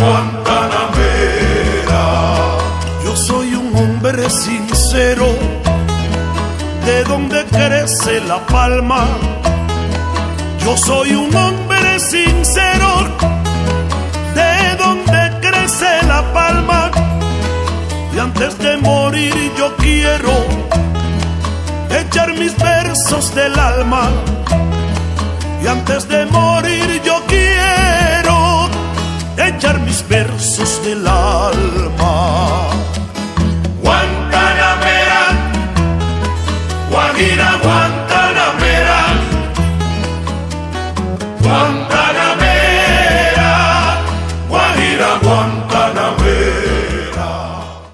Guantanamera. Yo soy un hombre sincero, de donde crece la palma. Yo soy un hombre sincero, de donde crece la palma. Y antes de morir yo quiero echar mis versos del alma. Y antes de morir yo quiero echar mis versos del alma. Guantanamera, Guajira, Guantanamera, Guantanamera, Guajira, Guantanamera.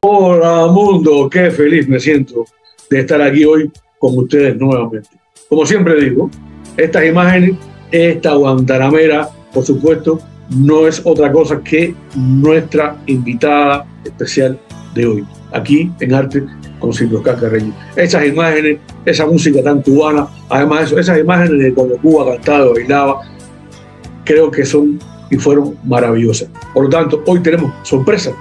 Hola mundo, qué feliz me siento de estar aquí hoy con ustedes nuevamente. Como siempre digo, estas imágenes, esta Guantanamera, por supuesto, no es otra cosa que nuestra invitada especial de hoy, aquí en Arte con Silvio Oscar Carreño. Esas imágenes, esa música tan cubana, además esas imágenes de cuando Cuba cantaba y bailaba, creo que son y fueron maravillosas. Por lo tanto, hoy tenemos sorpresa.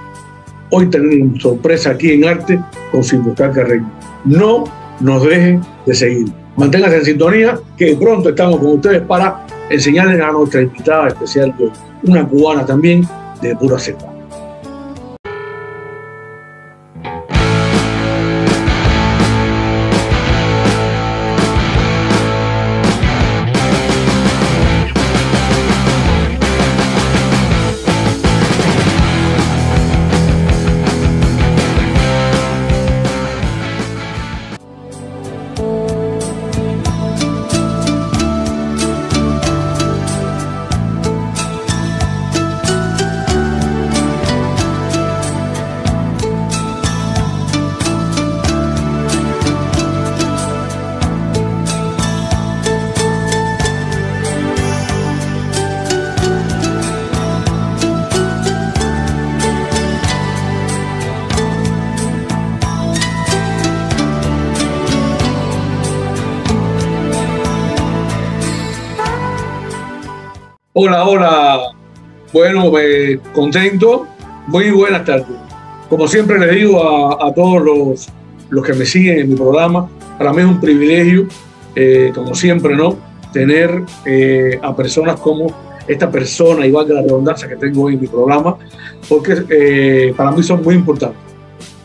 Hoy tenemos sorpresa aquí en Arte con Silvio Oscar Carreño. No nos dejen de seguir. Manténganse en sintonía, que pronto estamos con ustedes para enseñarles a nuestra invitada especial de hoy, una cubana también de pura cepa. Hola, hola. Bueno, contento. Muy buenas tardes. Como siempre les digo a todos los que me siguen en mi programa, para mí es un privilegio, como siempre, ¿no?, tener a personas como esta persona, igual que la redundancia que tengo hoy en mi programa, porque para mí son muy importantes.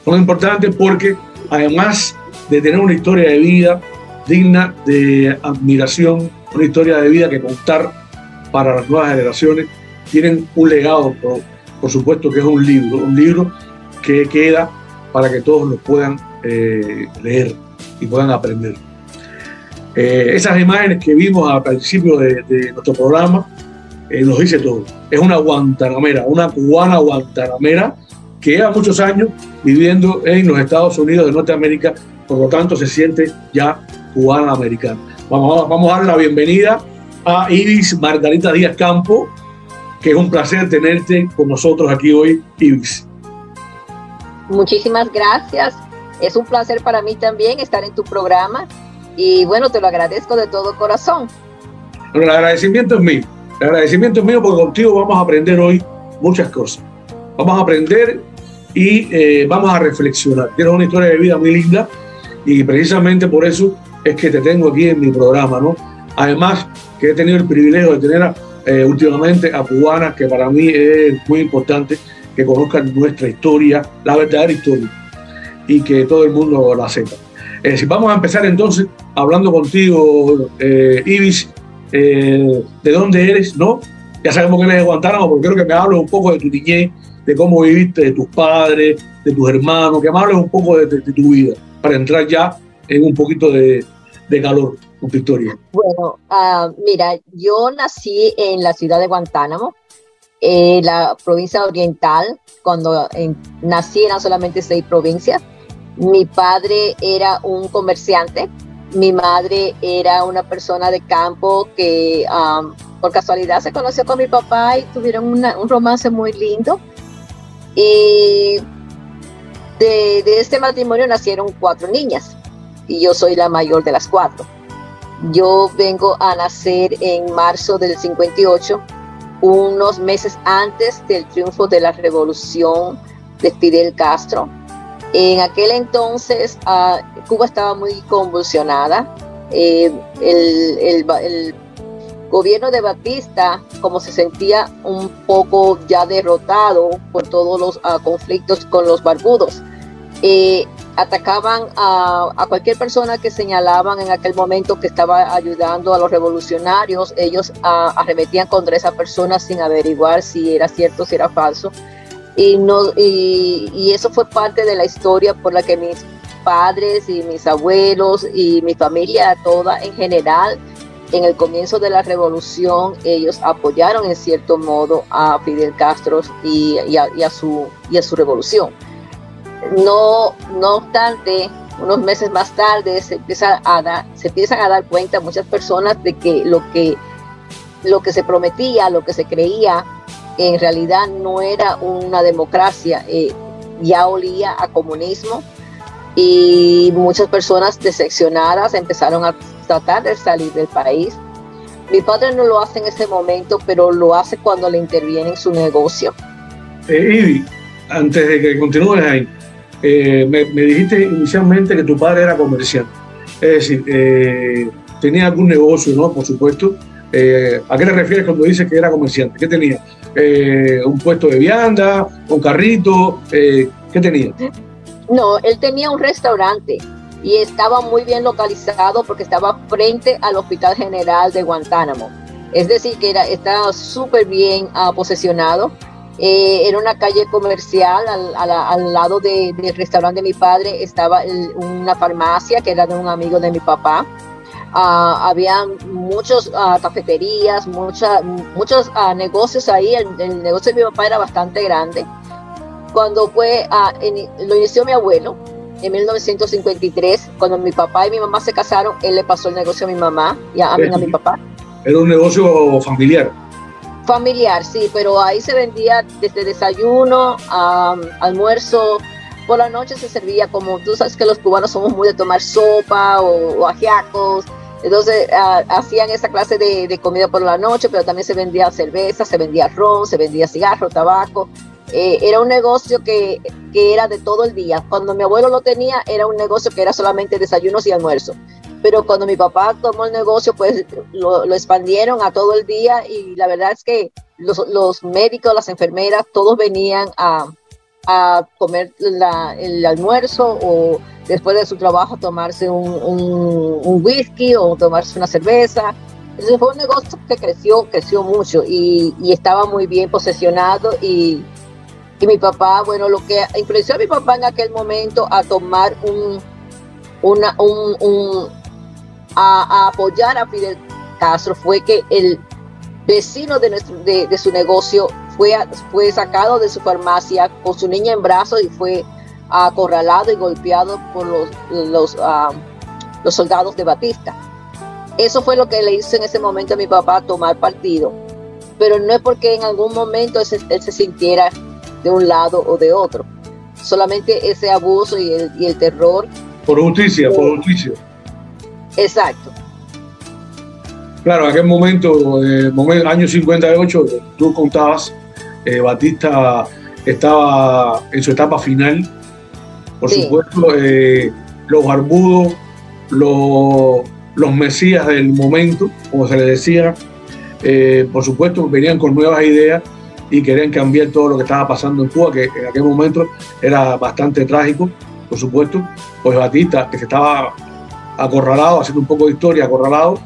Son importantes porque además de tener una historia de vida digna de admiración, una historia de vida que contar para las nuevas generaciones, tienen un legado, por supuesto que es un libro que queda para que todos lo puedan leer y puedan aprender. Esas imágenes que vimos al principio de nuestro programa nos dice todo. Es una guantanamera, una cubana guantanamera que lleva muchos años viviendo en los Estados Unidos de Norteamérica, por lo tanto se siente ya cubana americana. Vamos a dar la bienvenida a Ibis Margarita Díaz Campo, que es un placer tenerte con nosotros aquí hoy, Ibis. Muchísimas gracias. Es un placer para mí también estar en tu programa y bueno, te lo agradezco de todo corazón. Bueno, el agradecimiento es mío. El agradecimiento es mío porque contigo vamos a aprender hoy muchas cosas. Vamos a aprender y vamos a reflexionar. Tienes una historia de vida muy linda y precisamente por eso es que te tengo aquí en mi programa, ¿no? Además, que he tenido el privilegio de tener últimamente a cubanas, que para mí es muy importante que conozcan nuestra historia, la verdadera historia, y que todo el mundo la sepa. Si vamos a empezar entonces hablando contigo, Ibis, de dónde eres, ¿no? Ya sabemos que eres de Guantánamo, pero quiero que me hables un poco de tu niñez, de cómo viviste, de tus padres, de tus hermanos, que me hables un poco de tu vida, para entrar ya en un poquito de calor con tu historia. Bueno, mira, yo nací en la ciudad de Guantánamo, la provincia oriental. Cuando nací eran solamente 6 provincias. Mi padre era un comerciante, mi madre era una persona de campo que por casualidad se conoció con mi papá y tuvieron un romance muy lindo. Y de este matrimonio nacieron 4 niñas y yo soy la mayor de las 4. Yo vengo a nacer en marzo del 58, unos meses antes del triunfo de la revolución de Fidel Castro. En aquel entonces Cuba estaba muy convulsionada. El gobierno de Batista, como se sentía un poco ya derrotado por todos los conflictos con los barbudos, atacaban a cualquier persona que señalaban en aquel momento que estaba ayudando a los revolucionarios. Ellos arremetían contra esa persona sin averiguar si era cierto, si era falso. Y eso fue parte de la historia por la que mis padres y mis abuelos y mi familia toda en general, en el comienzo de la revolución, ellos apoyaron en cierto modo a Fidel Castro y a su revolución. No obstante, unos meses más tarde se empiezan a dar cuenta muchas personas de que lo que se prometía, lo que se creía, en realidad no era una democracia, ya olía a comunismo, y muchas personas decepcionadas empezaron a tratar de salir del país. Mi padre no lo hace en ese momento, pero lo hace cuando le interviene en su negocio. Ivy, antes de que continúes ahí, me dijiste inicialmente que tu padre era comerciante, es decir, tenía algún negocio, ¿no? Por supuesto. ¿A qué te refieres cuando dices que era comerciante? ¿Qué tenía? ¿Un puesto de vianda? ¿Un carrito? ¿Qué tenía? No, él tenía un restaurante y estaba muy bien localizado porque estaba frente al Hospital General de Guantánamo. Es decir, que estaba súper bien posesionado. Era una calle comercial, al lado del restaurante de mi padre estaba una farmacia que era de un amigo de mi papá. Había muchas cafeterías, muchos negocios ahí. El negocio de mi papá era bastante grande. Cuando lo inició mi abuelo en 1953, cuando mi papá y mi mamá se casaron, él le pasó el negocio a mi mamá y a mi papá. Era un negocio familiar. Familiar, sí, pero ahí se vendía desde desayuno, almuerzo. Por la noche se servía, como tú sabes que los cubanos somos muy de tomar sopa o ajiacos. Entonces hacían esa clase de comida por la noche, pero también se vendía cerveza, se vendía ron, se vendía cigarro, tabaco. Era un negocio que era de todo el día. Cuando mi abuelo lo tenía, era un negocio que era solamente desayunos y almuerzo. Pero cuando mi papá tomó el negocio, pues lo expandieron a todo el día, y la verdad es que los médicos, las enfermeras, todos venían a comer el almuerzo, o después de su trabajo tomarse un whisky o tomarse una cerveza. Entonces fue un negocio que creció mucho y estaba muy bien posesionado, y mi papá, bueno, lo que influenció a mi papá en aquel momento a tomar a apoyar a Fidel Castro fue que el vecino de su negocio fue sacado de su farmacia con su niña en brazos y fue acorralado y golpeado por los soldados de Batista. Eso fue lo que le hizo en ese momento a mi papá tomar partido, pero no es porque en algún momento él se sintiera de un lado o de otro, solamente ese abuso y el terror. Por justicia. Exacto. Claro, en aquel momento, año 58, tú contabas, Batista estaba en su etapa final. Por supuesto, los barbudos, los mesías del momento, como se les decía, por supuesto, venían con nuevas ideas y querían cambiar todo lo que estaba pasando en Cuba, que en aquel momento era bastante trágico, por supuesto. Pues Batista, que se estaba acorralado, haciendo un poco de historia, acorralado,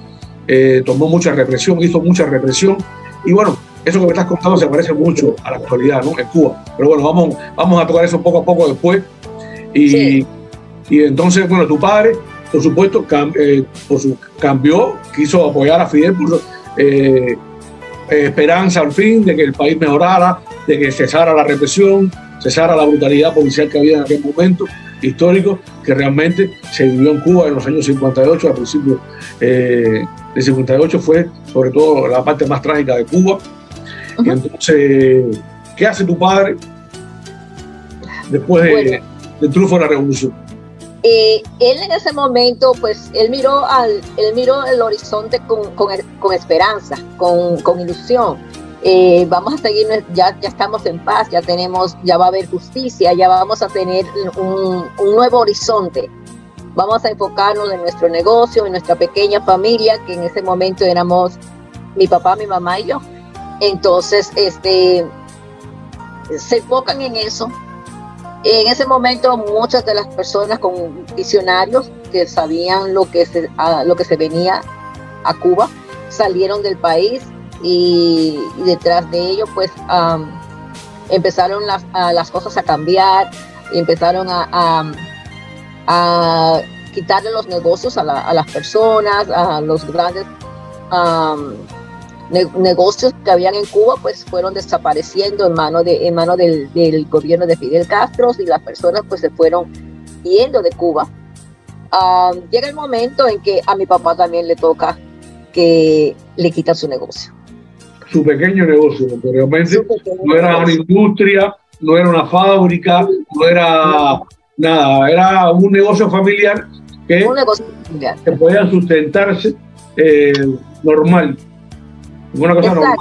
tomó mucha represión, hizo mucha represión, y bueno, eso que me estás contando se parece mucho a la actualidad, ¿no? En Cuba. Pero bueno, vamos a tocar eso poco a poco después. Y entonces, bueno, tu padre, por supuesto, cambió, quiso apoyar a Fidel, puso esperanza al fin de que el país mejorara, de que cesara la represión, cesara la brutalidad policial que había en aquel momento histórico que realmente se vivió en Cuba en los años 58. Al principio de 58 fue sobre todo la parte más trágica de Cuba. Y entonces, ¿qué hace tu padre después del triunfo de la revolución? Él en ese momento, pues, él miró el horizonte con esperanza, con ilusión. vamos a seguir, ya estamos en paz, ya va a haber justicia, ya vamos a tener un nuevo horizonte. Vamos a enfocarnos en nuestro negocio, en nuestra pequeña familia, que en ese momento éramos mi papá, mi mamá y yo. Entonces, se enfocan en eso. En ese momento, muchas de las personas con visionarios que sabían lo que se venía a Cuba salieron del país, y detrás de ello, pues, empezaron las cosas a cambiar, y empezaron a quitarle los negocios a las personas, a los grandes negocios que habían en Cuba, pues fueron desapareciendo en mano del gobierno de Fidel Castro, y las personas pues se fueron yendo de Cuba. Llega el momento en que a mi papá también le toca que le quitan su negocio. Su pequeño negocio, porque realmente no era una industria, no era una fábrica, no era nada, era un negocio familiar que podía sustentarse normal. Una cosa normal.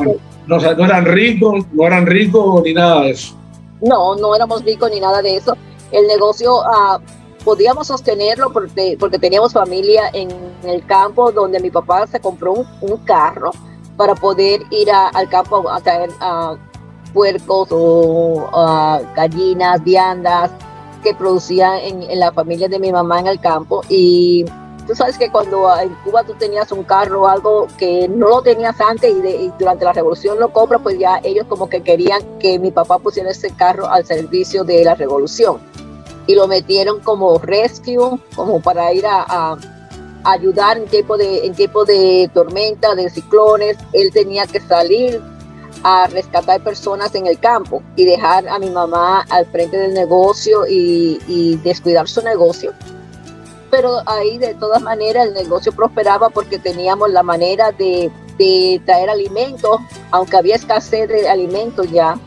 No, o sea, no eran ricos ni nada de eso. No éramos ricos ni nada de eso. El negocio podíamos sostenerlo porque teníamos familia en el campo, donde mi papá se compró un carro para poder ir al campo a traer puercos o gallinas, viandas que producían en la familia de mi mamá en el campo. Y tú sabes que cuando en Cuba tú tenías un carro o algo que no lo tenías antes, y durante la revolución lo compras, pues ya ellos como que querían que mi papá pusiera ese carro al servicio de la revolución, y lo metieron como rescue, como para ir a ayudar en tiempo de tormenta, de ciclones. Él tenía que salir a rescatar personas en el campo y dejar a mi mamá al frente del negocio y descuidar su negocio. Pero ahí de todas maneras el negocio prosperaba, porque teníamos la manera de traer alimentos, aunque había escasez de alimentos ya.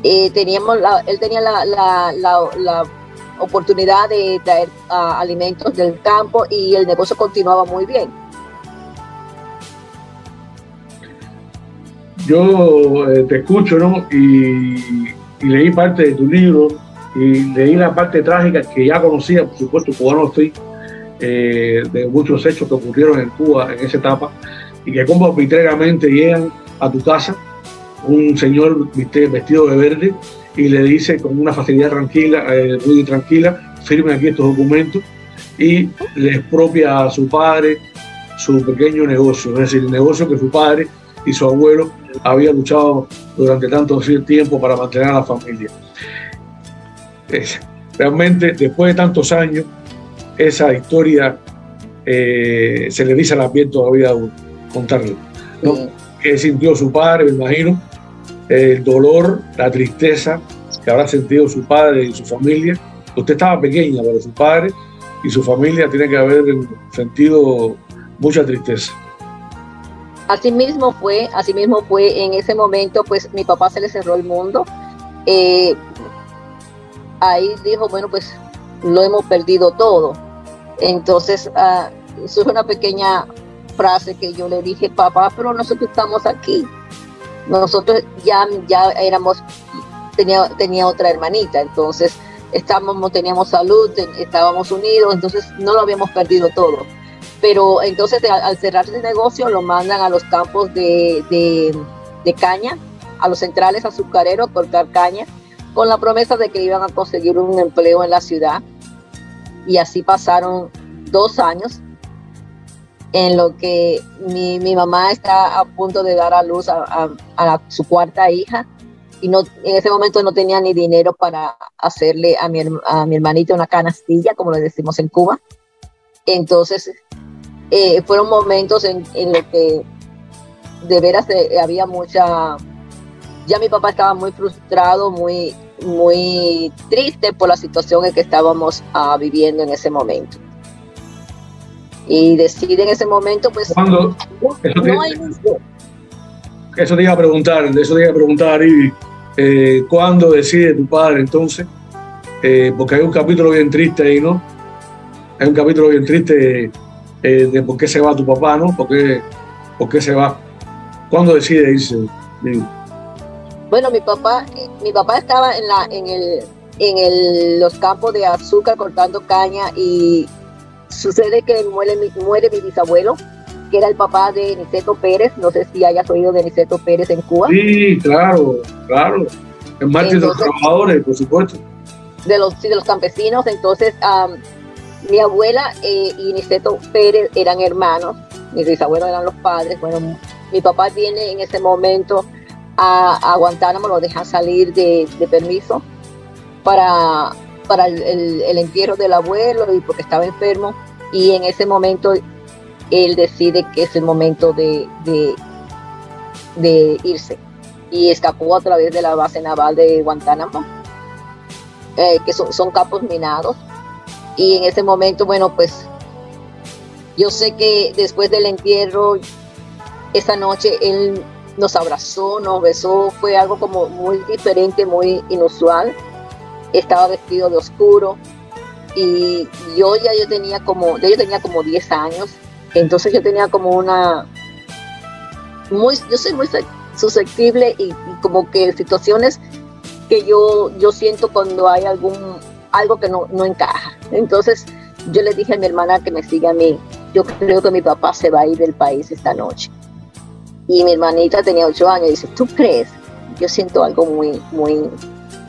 Él tenía la oportunidad de traer alimentos del campo, y el negocio continuaba muy bien. Yo te escucho, ¿no? Y leí parte de tu libro, y leí la parte trágica que ya conocía, por supuesto, cubano estoy, de muchos hechos que ocurrieron en Cuba en esa etapa, y que como arbitrariamente llegan a tu casa un señor vestido de verde y le dice con una facilidad muy tranquila, firme aquí estos documentos, y le expropia a su padre su pequeño negocio, es decir, el negocio que su padre y su abuelo habían luchado durante tanto tiempo para mantener a la familia. Realmente, después de tantos años, esa historia se le dice a la piel todavía contarla, ¿no? Sí. ¿Qué sintió su padre? Me imagino el dolor, la tristeza que habrá sentido su padre y su familia. Usted estaba pequeña, pero su padre y su familia tienen que haber sentido mucha tristeza. Así mismo fue en ese momento. Pues mi papá se le cerró el mundo. Ahí dijo, bueno, pues lo hemos perdido todo. Entonces surge una pequeña frase que yo le dije: papá, pero nosotros estamos aquí. Nosotros ya éramos, tenía otra hermanita, entonces teníamos salud, estábamos unidos, entonces no lo habíamos perdido todo. Pero entonces al cerrarse el negocio lo mandan a los campos de caña, a los centrales azucareros, cortar caña, con la promesa de que iban a conseguir un empleo en la ciudad. Y así pasaron 2 años en lo que mi mamá está a punto de dar a luz a su 4ª hija, y en ese momento no tenía ni dinero para hacerle a mi hermanita una canastilla, como le decimos en Cuba. Entonces fueron momentos en los que de veras había mucha... Ya mi papá estaba muy frustrado, muy triste por la situación en que estábamos viviendo en ese momento. Y decide en ese momento, pues... Eso te iba a preguntar, Arivi. ¿Cuándo decide tu padre entonces? Porque hay un capítulo bien triste ahí, ¿no? Hay un capítulo bien triste de por qué se va tu papá, ¿no? ¿Por qué se va? ¿Cuándo decide irse? Sí. Bueno, mi papá estaba los campos de azúcar cortando caña, y sucede que muere mi bisabuelo, que era el papá de Niceto Pérez. No sé si hayas oído de Niceto Pérez en Cuba. Sí, claro, claro. El mártir de los trabajadores, por supuesto. De los campesinos. Entonces, mi abuela y Niceto Pérez eran hermanos, mis bisabuelos eran los padres. Bueno, mi papá viene en ese momento a Guantánamo, lo dejan salir de permiso para el entierro del abuelo, y porque estaba enfermo, y en ese momento él decide que es el momento de irse, y escapó a través de la base naval de Guantánamo, que son campos minados. Y en ese momento, bueno, pues yo sé que después del entierro, esa noche él nos abrazó, nos besó, fue algo como muy diferente, muy inusual. Estaba vestido de oscuro, y yo tenía como 10 años, entonces yo tenía como yo soy muy susceptible, y como que situaciones que yo siento cuando hay algo que no encaja. Entonces yo le dije a mi hermana que me siga a mí. Yo creo que mi papá se va a ir del país esta noche. Y mi hermanita tenía 8 años y dice, ¿tú crees? Yo siento algo muy, muy,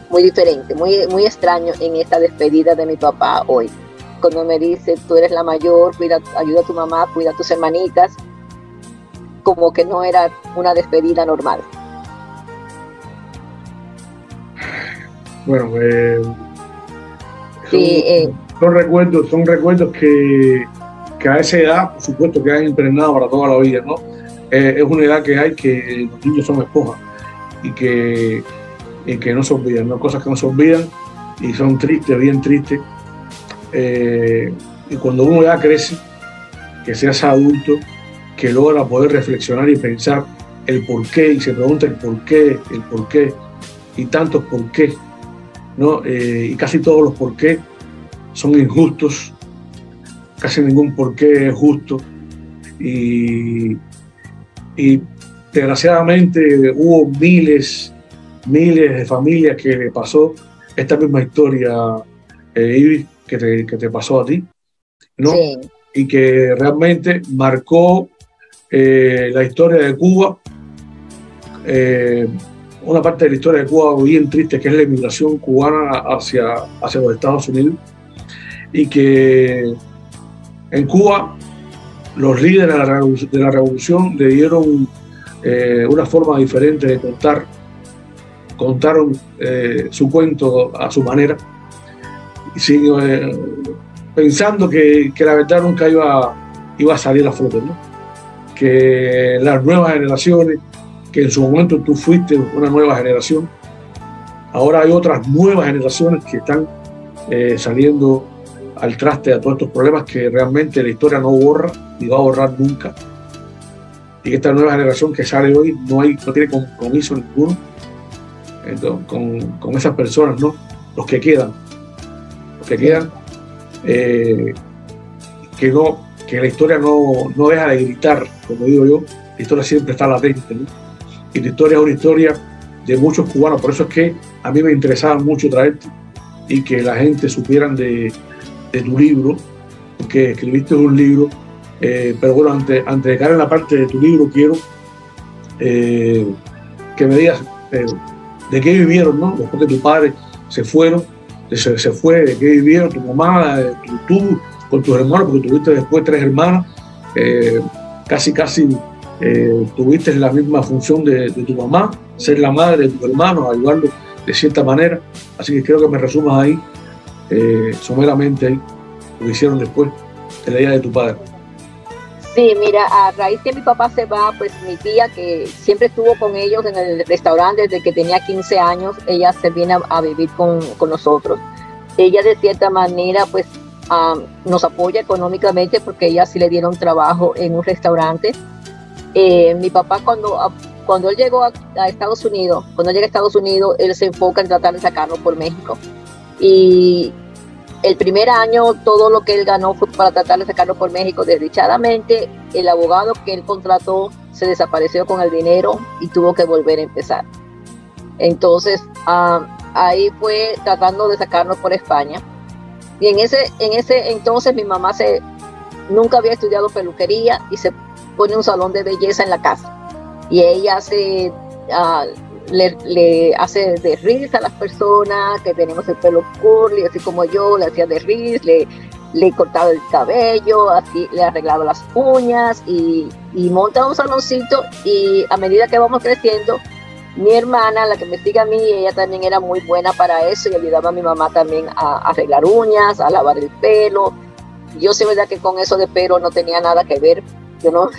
muy diferente, muy, muy extraño en esta despedida de mi papá hoy. Cuando me dice, tú eres la mayor, ayuda a tu mamá, cuida a tus hermanitas, como que no era una despedida normal. Bueno, sí, son recuerdos que a esa edad, por supuesto, quedan impregnados para toda la vida, ¿no? Es una edad que los niños son esponjas, y que no se olvidan, ¿no? Cosas que no se olvidan y son tristes, bien tristes. Y cuando uno ya crece, que se hace adulto, que logra poder reflexionar y pensar el por qué, y se pregunta el por qué, y tantos por qué, ¿no? Y casi todos los por qué son injustos, casi ningún por qué es justo, y desgraciadamente hubo miles de familias que le pasó esta misma historia, Iris, que te pasó a ti, ¿no? sí. Y que realmente marcó la historia de Cuba, una parte de la historia de Cuba bien triste, que es la emigración cubana hacia los Estados Unidos, y que en Cuba los líderes de la revolución le dieron una forma diferente de contaron su cuento a su manera, y pensando que la verdad nunca iba a salir a flote, ¿no? Que las nuevas generaciones, que en su momento tú fuiste una nueva generación, ahora hay otras nuevas generaciones que están saliendo al traste a todos estos problemas que realmente la historia no borra ni va a borrar nunca, y esta nueva generación que sale hoy no tiene compromiso ninguno con esas personas, ¿no? Los que quedan, que la historia no deja de gritar, como digo yo. La historia siempre está latente, ¿no? Y la historia es una historia de muchos cubanos. Por eso es que a mí me interesaba mucho traerte y que la gente supieran de tu libro, porque escribiste un libro. Pero bueno, antes de caer en la parte de tu libro, quiero que me digas de qué vivieron, ¿no? Después que tu padre se fue, de qué vivieron tu mamá, tú con tus hermanos, porque tuviste después 3 hermanas, casi tuviste la misma función de tu mamá, ser la madre de tus hermanos, ayudarlos de cierta manera. Así que quiero que me resumas ahí, someramente ahí, lo que hicieron después de la vida de tu padre. Sí, mira, a raíz que mi papá se va, pues mi tía, que siempre estuvo con ellos en el restaurante desde que tenía 15 años, ella se viene a vivir con nosotros. Ella de cierta manera, pues, nos apoya económicamente, porque ella sí le dieron trabajo en un restaurante. Mi papá cuando él llegó a Estados Unidos, él se enfoca en tratar de sacarlo por México. Y el primer año todo lo que él ganó fue para tratar de sacarlo por México. Desdichadamente, el abogado que él contrató se desapareció con el dinero y tuvo que volver a empezar. Entonces, ahí fue tratando de sacarnos por España. Y en ese entonces mi mamá nunca había estudiado peluquería y se pone un salón de belleza en la casa. Y ella le hace de ris a las personas que tenemos el pelo curly, así como yo, le hacía de ris, le cortaba el cabello, así le arreglaba las uñas y monta un saloncito. Y a medida que vamos creciendo, mi hermana, la que me sigue a mí, ella también era muy buena para eso y ayudaba a mi mamá también a arreglar uñas, a lavar el pelo. Yo sé verdad que con eso de pelo no tenía nada que ver, yo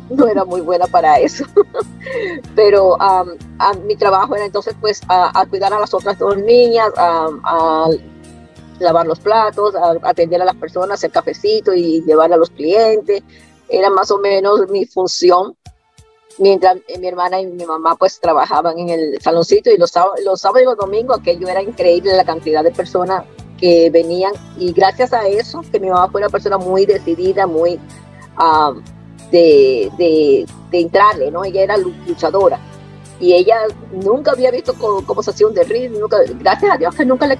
no era muy buena para eso. Pero mi trabajo era entonces pues a cuidar a las otras dos niñas, a lavar los platos, a atender a las personas, hacer cafecito y llevar a los clientes. Era más o menos mi función, mientras mi hermana y mi mamá pues trabajaban en el saloncito. Y los sábados y los domingos aquello era increíble, la cantidad de personas que venían, y gracias a eso, que mi mamá fue una persona muy decidida, muy de entrarle, ¿no? Ella era luchadora y ella nunca había visto cómo se hacía un derriz, nunca, gracias a Dios que nunca le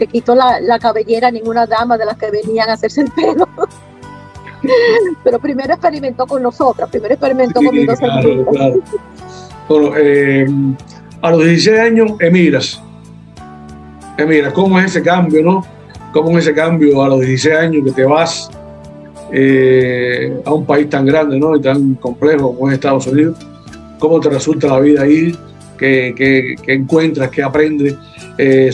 quitó la cabellera a ninguna dama de las que venían a hacerse el pelo. Pero primero experimentó con nosotras, primero experimentó con mis dos hermanas. Claro. Bueno, a los 16 años emigras, ¿cómo es ese cambio, no? ¿Cómo es ese cambio a los 16 años que te vas a un país tan grande, ¿no? Y tan complejo como es Estados Unidos? ¿Cómo te resulta la vida ahí? ¿Qué encuentras? ¿Qué aprendes?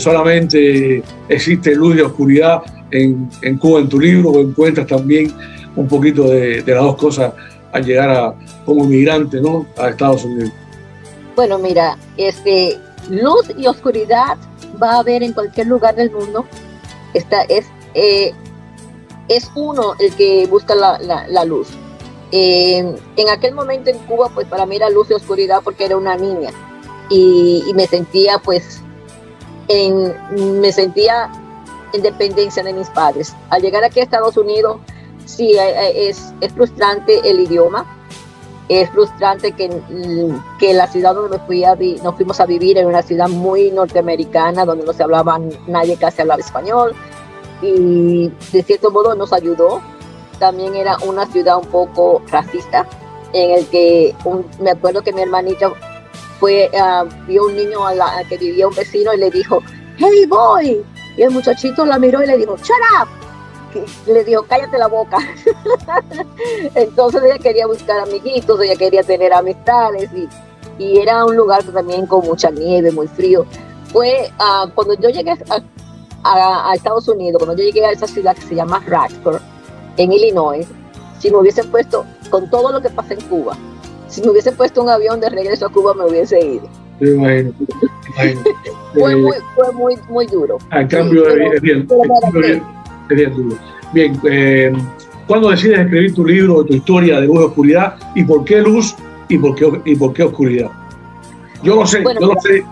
¿Solamente existe luz y oscuridad en Cuba, en tu libro, o encuentras también un poquito de las dos cosas al llegar como inmigrante, ¿no?, a Estados Unidos? Bueno, mira, luz y oscuridad va a haber en cualquier lugar del mundo. Es uno el que busca la luz. En aquel momento en Cuba, pues para mí era luz y oscuridad porque era una niña y me sentía pues en dependencia de mis padres. Al llegar aquí a Estados Unidos, sí, es frustrante el idioma, es frustrante que la ciudad donde nos fuimos a vivir era una ciudad muy norteamericana, donde no se hablaba, nadie casi hablaba español, y de cierto modo nos ayudó. También era una ciudad un poco racista, en el que me acuerdo que mi hermanita vio un niño que vivía un vecino y le dijo, "Hey boy", y el muchachito la miró y le dijo, "Shut up", le dijo, "cállate la boca". Entonces ella quería buscar amiguitos, ella quería tener amistades, y era un lugar también con mucha nieve, muy frío. Fue cuando yo llegué a Estados Unidos, cuando yo llegué a esa ciudad que se llama Radford, en Illinois, si me hubiesen puesto, con todo lo que pasa en Cuba, si me hubiesen puesto un avión de regreso a Cuba, me hubiese ido. Fue muy duro. En cambio, es bien duro. Bien, ¿cuándo decides escribir tu libro, tu historia de luz y oscuridad? ¿Y por qué luz y por qué oscuridad? Yo lo sé, bueno,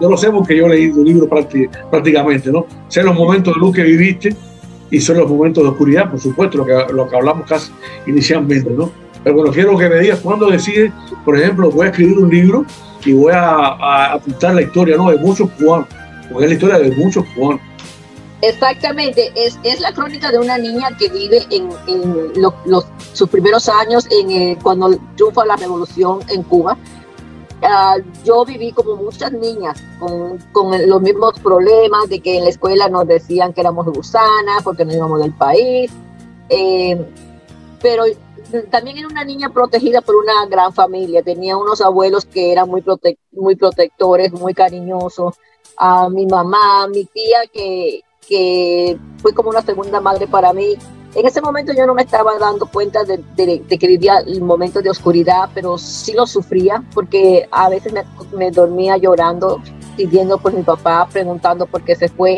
yo lo sé porque yo leí tu libro prácticamente, ¿no? Sé los momentos de luz que viviste y son los momentos de oscuridad, por supuesto, lo que hablamos casi inicialmente, ¿no? Pero bueno, quiero que me digas cuándo decides, por ejemplo, voy a escribir un libro y voy a apuntar la historia, ¿no?, de muchos cubanos, porque es la historia de muchos cubanos. Exactamente, es la crónica de una niña que vive en sus primeros años cuando triunfa la revolución en Cuba. Yo viví como muchas niñas con los mismos problemas de que en la escuela nos decían que éramos gusanas porque no íbamos del país, pero también era una niña protegida por una gran familia. Tenía unos abuelos que eran muy protectores, muy cariñosos. Mi mamá, mi tía que fue como una segunda madre para mí. En ese momento yo no me estaba dando cuenta de que vivía el momento de oscuridad, pero sí lo sufría porque a veces me dormía llorando, pidiendo por mi papá, preguntando por qué se fue.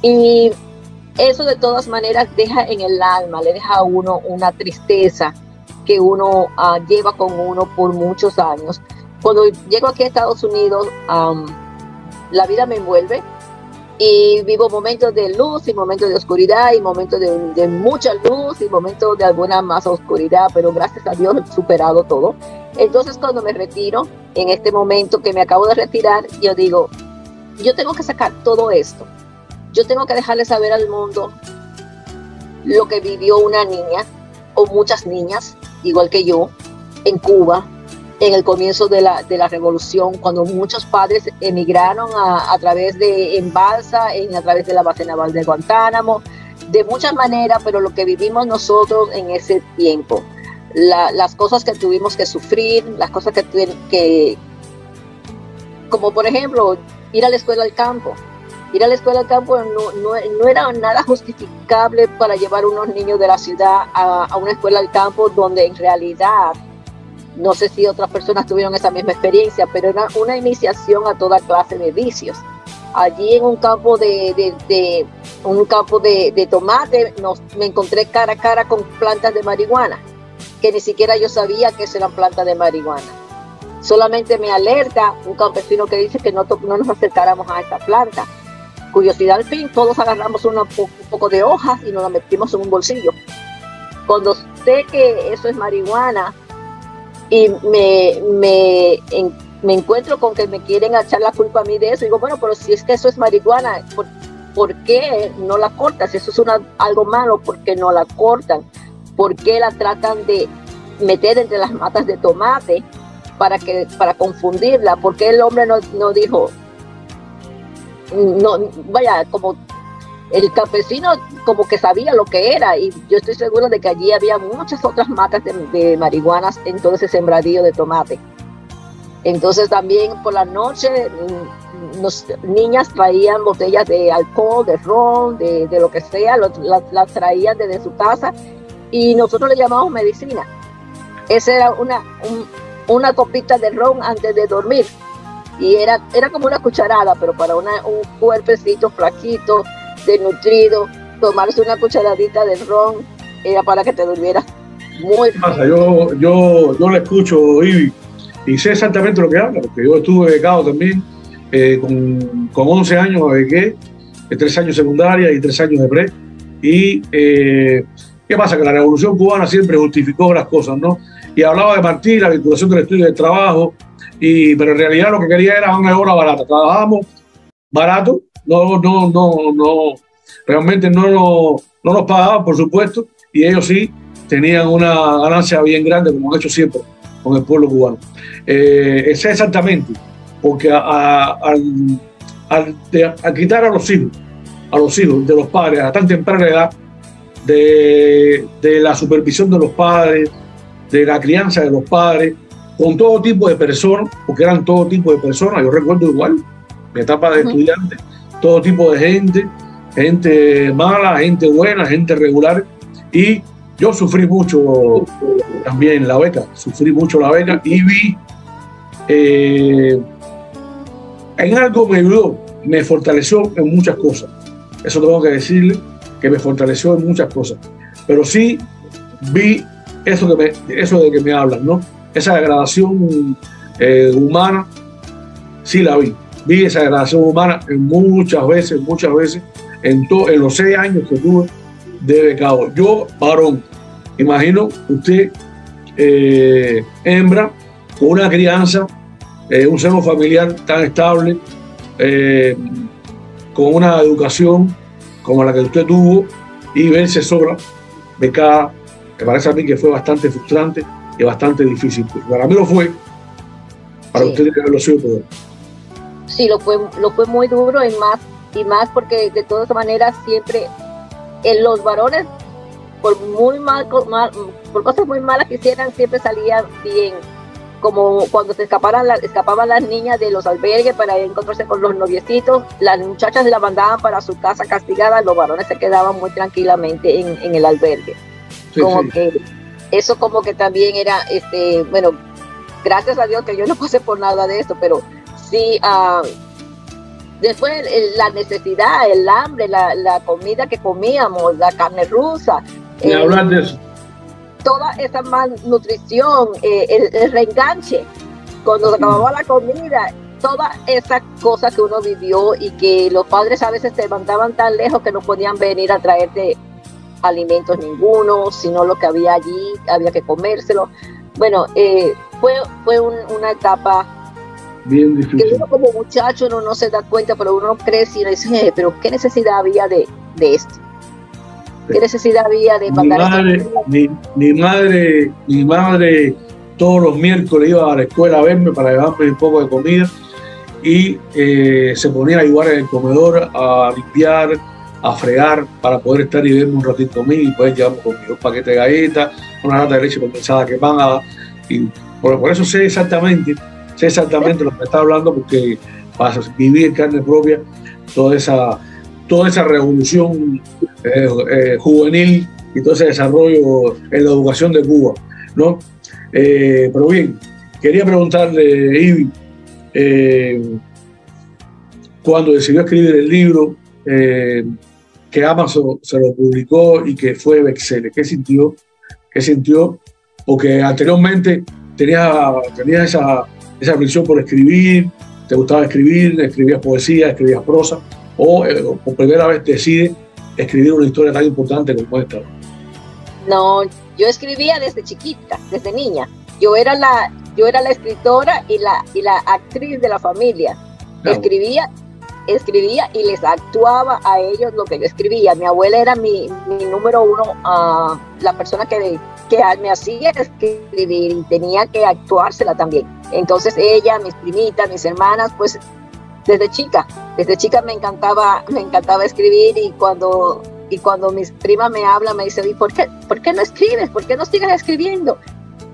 Y eso de todas maneras deja en el alma, le deja a uno una tristeza que uno lleva con uno por muchos años. Cuando llego aquí a Estados Unidos, la vida me envuelve y vivo momentos de luz y momentos de oscuridad y momentos de mucha luz y momentos de alguna más oscuridad, pero gracias a Dios he superado todo. Entonces cuando me retiro, en este momento que me acabo de retirar, yo digo, yo tengo que sacar todo esto, yo tengo que dejarle saber al mundo lo que vivió una niña o muchas niñas, igual que yo, en Cuba, en el comienzo de la revolución, cuando muchos padres emigraron a través de Balsa, a través de la base naval de Guantánamo, de muchas maneras, pero lo que vivimos nosotros en ese tiempo, las cosas que tuvimos que sufrir, las cosas que como por ejemplo, ir a la escuela al campo. Ir a la escuela al campo no era nada justificable para llevar unos niños de la ciudad a una escuela al campo, donde en realidad, no sé si otras personas tuvieron esa misma experiencia, pero era una iniciación a toda clase de vicios. Allí en un campo de tomate me encontré cara a cara con plantas de marihuana, que ni siquiera yo sabía que eran plantas de marihuana. Solamente me alerta un campesino que dice que no nos acercáramos a esta planta. Curiosidad al fin, todos agarramos un poco de hojas y nos la metimos en un bolsillo. Cuando sé que eso es marihuana y me encuentro con que me quieren echar la culpa a mí de eso, digo, bueno, pero si es que eso es marihuana, ¿por qué no la cortan? Si eso es algo malo, ¿por qué no la cortan? ¿Por qué la tratan de meter entre las matas de tomate para confundirla? ¿Por qué el hombre no dijo? No, vaya, como el campesino como que sabía lo que era, y yo estoy segura de que allí había muchas otras matas de marihuanas en todo ese sembradío de tomate. Entonces también por la noche niñas traían botellas de alcohol, de ron, de lo que sea, las traían desde su casa y nosotros le llamamos medicina. Esa era una copita de ron antes de dormir. Y era como una cucharada, pero para un cuerpecito flaquito, desnutrido, tomarse una cucharadita de ron era para que te durmieras muy bien. Yo le escucho, Ivy, y sé exactamente lo que habla, porque yo estuve becado también, con 11 años me bequé, 3 años secundaria y 3 años de pre. Y ¿qué pasa? Que la Revolución Cubana siempre justificó las cosas, ¿no? Y hablaba de Martí, la vinculación del estudio y del trabajo, pero en realidad lo que quería era una hora barata. Trabajábamos barato, realmente no nos pagaban, por supuesto, y ellos sí tenían una ganancia bien grande, como han hecho siempre con el pueblo cubano. Es exactamente, porque al quitar a los hijos de los padres a tan temprana edad, de la supervisión de los padres, de la crianza de los padres, con todo tipo de personas, porque eran todo tipo de personas, yo recuerdo igual, mi etapa de estudiante, todo tipo de gente mala, gente buena, gente regular, y yo sufrí mucho también la beca, y vi, en algo me ayudó, me fortaleció en muchas cosas, eso tengo que decirle, que me fortaleció en muchas cosas, pero sí vi eso de que me hablan, ¿no? Esa degradación humana, sí la vi esa degradación humana muchas veces, en los 6 años que tuve de becado. Yo, varón, imagino usted, hembra, con una crianza, un seno familiar tan estable, con una educación como la que usted tuvo, y verse sola, becada, me parece a mí que fue bastante frustrante y bastante difícil. Para mí lo fue, para usted que lo sido peor. Sí, lo fue muy duro, y más porque de todas maneras siempre en los varones, por cosas muy malas que hicieran, siempre salían bien. Como cuando escapaban las niñas de los albergues para encontrarse con los noviecitos, las muchachas se las mandaban para su casa castigadas, los varones se quedaban muy tranquilamente en el albergue. Sí, como sí. Que eso como que también era, bueno, gracias a Dios que yo no pasé por nada de esto, pero sí, después la necesidad, el hambre, la comida que comíamos, la carne rusa. Ni hablar de eso. Toda esa malnutrición, el reenganche, cuando se acababa la comida, toda esa cosa que uno vivió y que los padres a veces te mandaban tan lejos que no podían venir a traerte alimentos ninguno, sino lo que había allí, había que comérselo. Bueno, fue una etapa bien difícil. Que uno como muchacho no se da cuenta, pero uno crece y uno dice, pero ¿qué necesidad había de esto? ¿Qué necesidad había de mandar mi madre todos los miércoles iba a la escuela a verme para llevarme un poco de comida y se ponía a ayudar en el comedor, a limpiar, a fregar para poder estar y verme un ratito conmigo y poder llevarme conmigo un paquete de galletas, una lata de leche condensada quemada. Y por eso sé exactamente lo que está hablando, porque para vivir en carne propia toda esa revolución juvenil y todo ese desarrollo en la educación de Cuba, ¿no? Pero bien, quería preguntarle, Ivy, cuando decidió escribir el libro, que Amazon se lo publicó y que fue bestseller, ¿qué sintió? Porque anteriormente tenías esa visión por escribir, te gustaba escribir, escribías poesía, escribías prosa, o por primera vez decides escribir una historia tan importante como esta. No, yo escribía desde chiquita, desde niña. Yo era la escritora y la actriz de la familia. Claro. Escribía y les actuaba a ellos lo que yo escribía. Mi abuela era mi número uno, la persona que me hacía escribir y tenía que actuársela también. Entonces ella, mis primitas, mis hermanas, pues desde chica me encantaba escribir, y cuando mis primas me hablan, me dicen, ¿por qué no escribes? ¿Por qué no sigues escribiendo?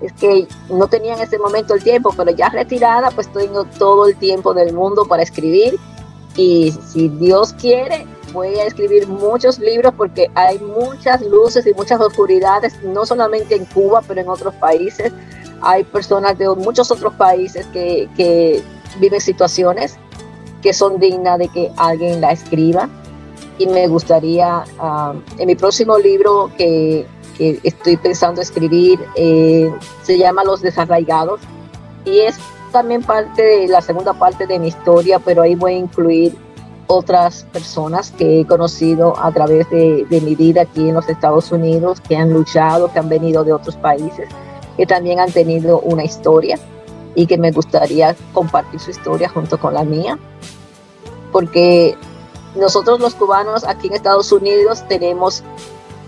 Es que no tenía en ese momento el tiempo, pero ya retirada, pues tengo todo el tiempo del mundo para escribir, y si Dios quiere, voy a escribir muchos libros, porque hay muchas luces y muchas oscuridades, no solamente en Cuba, pero en otros países. Hay personas de muchos otros países que viven situaciones que son dignas de que alguien la escriba, y me gustaría, en mi próximo libro que estoy pensando escribir, se llama Los Desarraigados, y es también la segunda parte de mi historia, pero ahí voy a incluir otras personas que he conocido a través de mi vida aquí en los Estados Unidos, que han luchado, que han venido de otros países, que también han tenido una historia, y que me gustaría compartir su historia junto con la mía, porque nosotros los cubanos aquí en Estados Unidos tenemos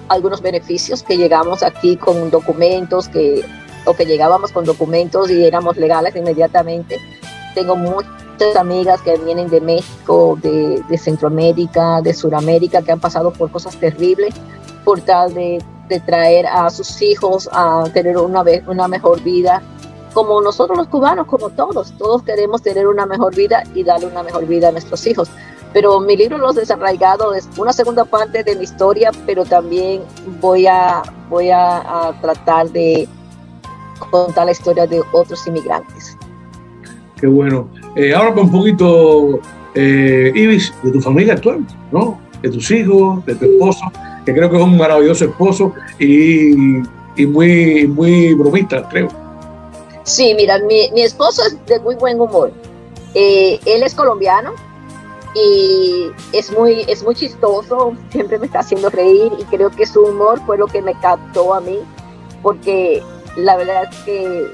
algunos beneficios, que llegamos aquí con documentos, o que llegábamos con documentos y éramos legales inmediatamente. Tengo muchas amigas que vienen de México, de Centroamérica, de Sudamérica, que han pasado por cosas terribles por tal de traer a sus hijos a tener una mejor vida, como nosotros los cubanos, como todos queremos tener una mejor vida y darle una mejor vida a nuestros hijos. Pero mi libro Los Desarraigados es una segunda parte de mi historia, pero también voy a tratar de contar la historia de otros inmigrantes. Qué bueno. Háblame un poquito, Ibis, de tu familia actual, ¿no? De tus hijos, de tu esposo, que creo que es un maravilloso esposo y muy, muy bromista, creo. Sí, mira, mi esposo es de muy buen humor. Él es colombiano y es muy chistoso, siempre me está haciendo reír, y creo que su humor fue lo que me captó a mí, porque la verdad es que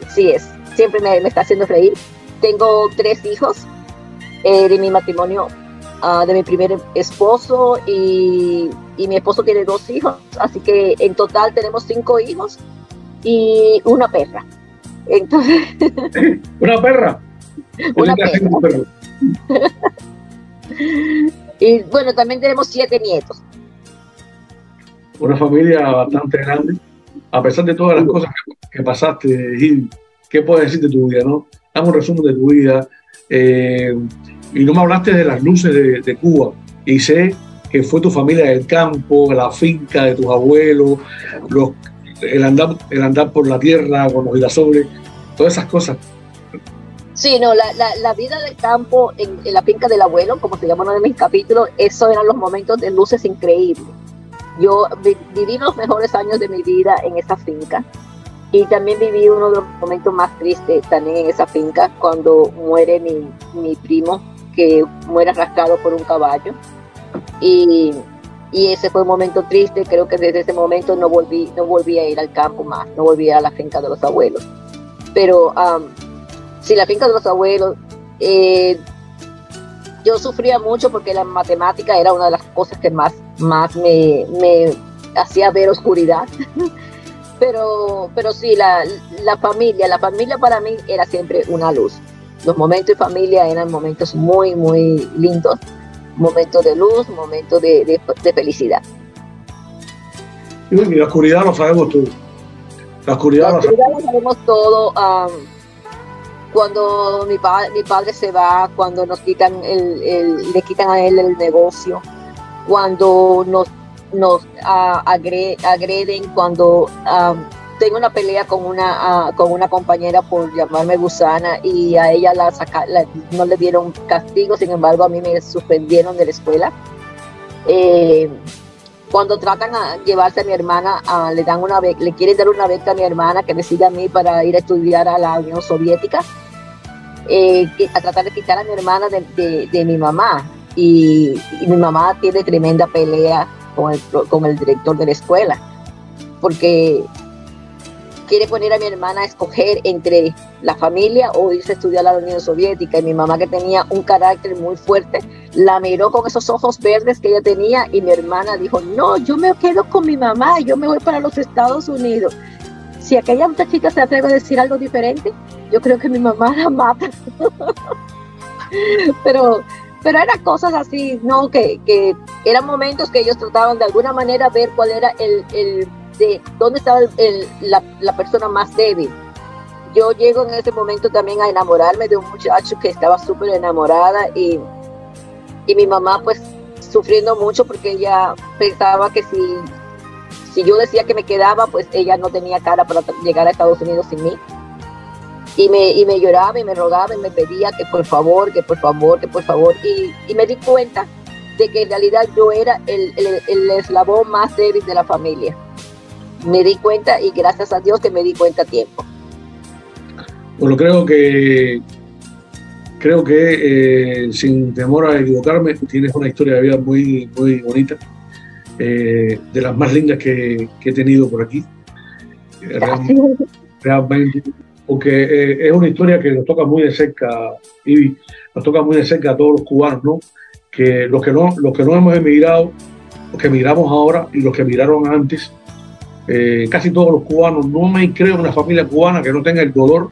siempre me está haciendo reír. Tengo 3 hijos de mi matrimonio, de mi primer esposo, y mi esposo tiene 2 hijos, así que en total tenemos 5 hijos y una perra. Entonces, ¿una perra? Una perra. Y bueno, también tenemos 7 nietos. Una familia bastante grande. A pesar de todas las cosas que pasaste, Gil, ¿qué puedes decir de tu vida, no? Dame un resumen de tu vida. Y no me hablaste de las luces de Cuba. Y sé que fue tu familia del campo, la finca de tus abuelos, el andar por la tierra con los girasoles, todas esas cosas. Sí, no, la vida del campo en la finca del abuelo, como se llama uno de mis capítulos, esos eran los momentos de luces increíbles. Yo viví los mejores años de mi vida en esa finca, Y también viví uno de los momentos más tristes también en esa finca, cuando muere mi primo, que muere arrastrado por un caballo. Y ese fue un momento triste. Creo que desde ese momento no volví a ir al campo más, no volví a la finca de los abuelos. Pero sí, la finca de los abuelos, yo sufría mucho porque la matemática era una de las cosas que más me hacía ver oscuridad. Pero sí, la familia para mí era siempre una luz. Los momentos de familia eran momentos muy, muy lindos, momentos de luz, momentos de felicidad. Y la oscuridad lo sabemos todos. La oscuridad lo sabemos todo. Cuando mi padre se va, cuando nos quitan le quitan a él el negocio, cuando nos agreden, cuando tengo una pelea con una compañera por llamarme gusana, y a ella no le dieron castigo, sin embargo a mí me suspendieron de la escuela. Cuando tratan a llevarse a mi hermana, le quieren dar una beca a mi hermana que me siga a mí para ir a estudiar a la Unión Soviética, a tratar de quitar a mi hermana de mi mamá, y mi mamá tiene tremenda pelea con el director de la escuela, porque quiere poner a mi hermana a escoger entre la familia o irse a estudiar a la Unión Soviética. Y mi mamá, que tenía un carácter muy fuerte, la miró con esos ojos verdes que ella tenía, y mi hermana dijo: no, yo me quedo con mi mamá, yo me voy para los Estados Unidos. Si aquella muchachita se atreve a decir algo diferente, yo creo que mi mamá la mata. Pero eran cosas así, ¿no? Que eran momentos que ellos trataban de alguna manera ver cuál era de dónde estaba la persona más débil. Yo llego en ese momento también a enamorarme de un muchacho que estaba súper enamorada, y mi mamá pues sufriendo mucho, porque ella pensaba que si yo decía que me quedaba, pues ella no tenía cara para llegar a Estados Unidos sin mí. Y me lloraba y me rogaba y me pedía que por favor. Y me di cuenta de que en realidad yo era el eslabón más débil de la familia. Me di cuenta, y gracias a Dios que me di cuenta a tiempo. Bueno, creo que sin temor a equivocarme, tienes una historia de vida muy, muy bonita, de las más lindas que he tenido por aquí. Realmente, porque es una historia que nos toca muy de cerca, Ivy, nos toca muy de cerca a todos los cubanos, ¿no? Que los que no hemos emigrado, los que emigramos ahora y los que emigraron antes, casi todos los cubanos, no hay, creo, una familia cubana que no tenga el dolor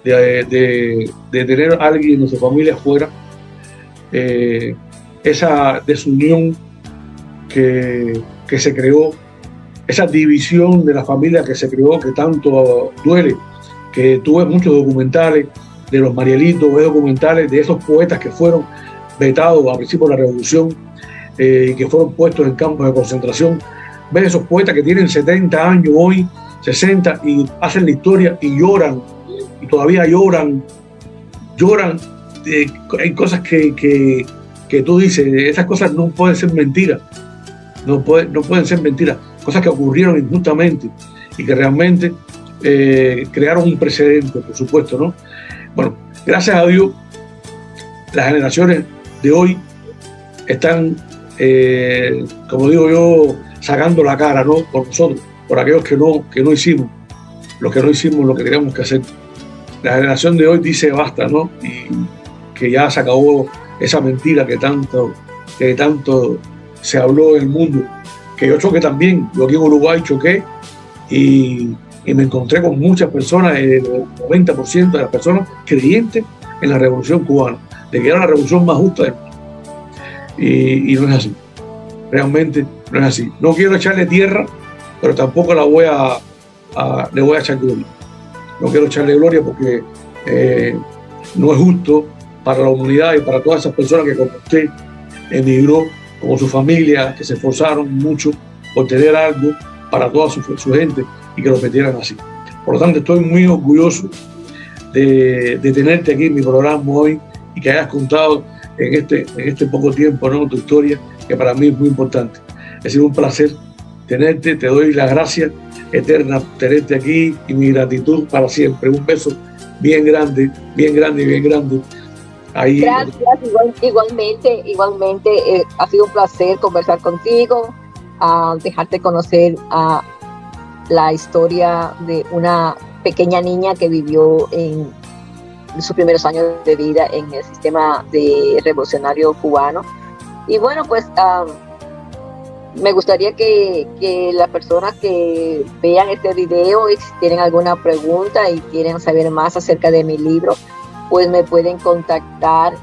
de tener a alguien de su familia fuera, esa desunión que se creó, esa división de la familia que se creó, que tanto duele. Que tuve muchos documentales de los Marielitos, documentales de esos poetas que fueron vetados a principios de la Revolución, y que fueron puestos en campos de concentración. Ves esos poetas que tienen 70 años hoy, 60, y hacen la historia y lloran, y todavía lloran. Hay cosas que tú dices, esas cosas no pueden ser mentiras, no pueden ser mentiras, cosas que ocurrieron injustamente y que realmente crearon un precedente, por supuesto, ¿no? Bueno, gracias a Dios, las generaciones de hoy están, como digo yo, sacando la cara, ¿no? Por nosotros, por aquellos que no hicimos, lo que teníamos que hacer. La generación de hoy dice basta, ¿no? Y que ya se acabó esa mentira que tanto se habló en el mundo. Que yo choqué también, yo aquí en Uruguay choqué, y me encontré con muchas personas, el 90% de las personas creyentes en la Revolución Cubana, de que era la revolución más justa del mundo. Y no es así, realmente no es así. No quiero echarle tierra, pero tampoco le voy a echar gloria. No quiero echarle gloria porque no es justo para la humanidad y para todas esas personas que, como usted, emigró, como su familia, que se esforzaron mucho por tener algo para toda su gente, y que lo metieran así. Por lo tanto, estoy muy orgulloso de tenerte aquí en mi programa hoy, y que hayas contado en este poco tiempo, ¿no?, tu historia, que para mí es muy importante. Ha sido un placer tenerte, te doy las gracias eterna tenerte aquí y mi gratitud para siempre. Un beso bien grande, bien grande, bien grande. Ahí. Gracias, igualmente, ha sido un placer conversar contigo, dejarte conocer la historia de una pequeña niña que vivió en sus primeros años de vida en el sistema revolucionario cubano. Y bueno, pues me gustaría que las personas que vean este video y si tienen alguna pregunta y quieren saber más acerca de mi libro, pues me pueden contactar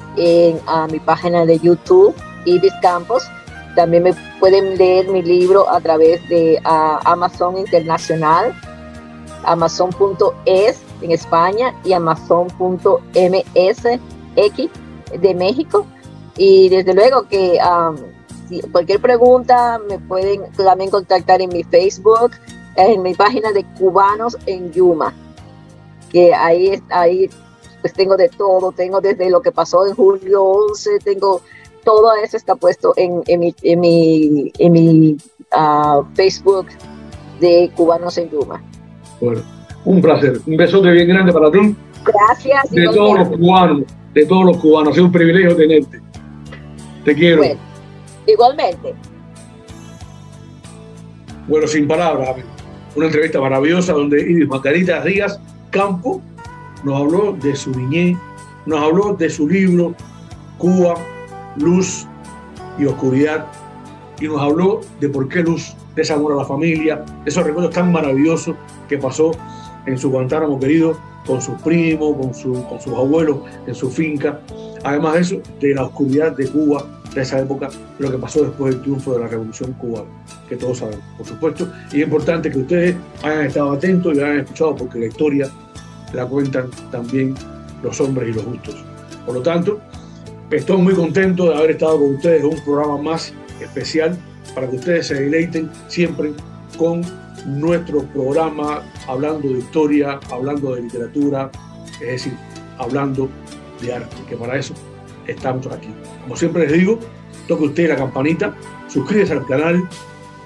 a mi página de YouTube, Ibis Campos. También me pueden leer mi libro a través de Amazon Internacional, Amazon.es en España y Amazon.msx de México. Y desde luego que si cualquier pregunta me pueden también contactar en mi Facebook, en mi página de Cubanos en Yuma, que ahí pues tengo de todo, tengo desde lo que pasó en julio 11, tengo todo eso está puesto en mi Facebook de Cubanos en Yuma. Bueno, un placer, un besote bien grande para ti. Gracias. De todos los cubanos, ha sido un privilegio tenerte. Te quiero. Bueno, igualmente. Bueno, sin palabras, una entrevista maravillosa donde Ibis Margarita Díaz Campo nos habló de su niñez, nos habló de su libro Cuba, Luz y Oscuridad, y nos habló de por qué luz, de ese amor a la familia, de esos recuerdos tan maravillosos que pasó en su Guantánamo querido, con sus primos, con sus abuelos, en su finca. Además de eso, de la oscuridad de Cuba, de esa época, lo que pasó después del triunfo de la Revolución Cubana, que todos sabemos, por supuesto. Y es importante que ustedes hayan estado atentos y hayan escuchado, porque la historia la cuentan también los hombres y los justos. Por lo tanto, estoy muy contento de haber estado con ustedes en un programa más especial para que ustedes se deleiten siempre con nuestro programa, hablando de historia, hablando de literatura, es decir, hablando de arte, que para eso estamos aquí. Como siempre les digo, toque usted la campanita, suscríbase al canal,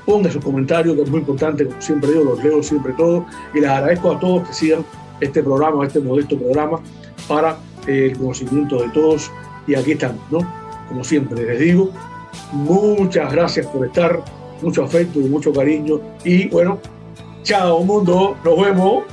ponga sus comentarios, que es muy importante, como siempre digo, los leo siempre todos, y les agradezco a todos que sigan este programa, este modesto programa, para el conocimiento de todos. Y aquí estamos, ¿no? Como siempre les digo, muchas gracias por estar, mucho afecto y mucho cariño. Y bueno, chao mundo, nos vemos.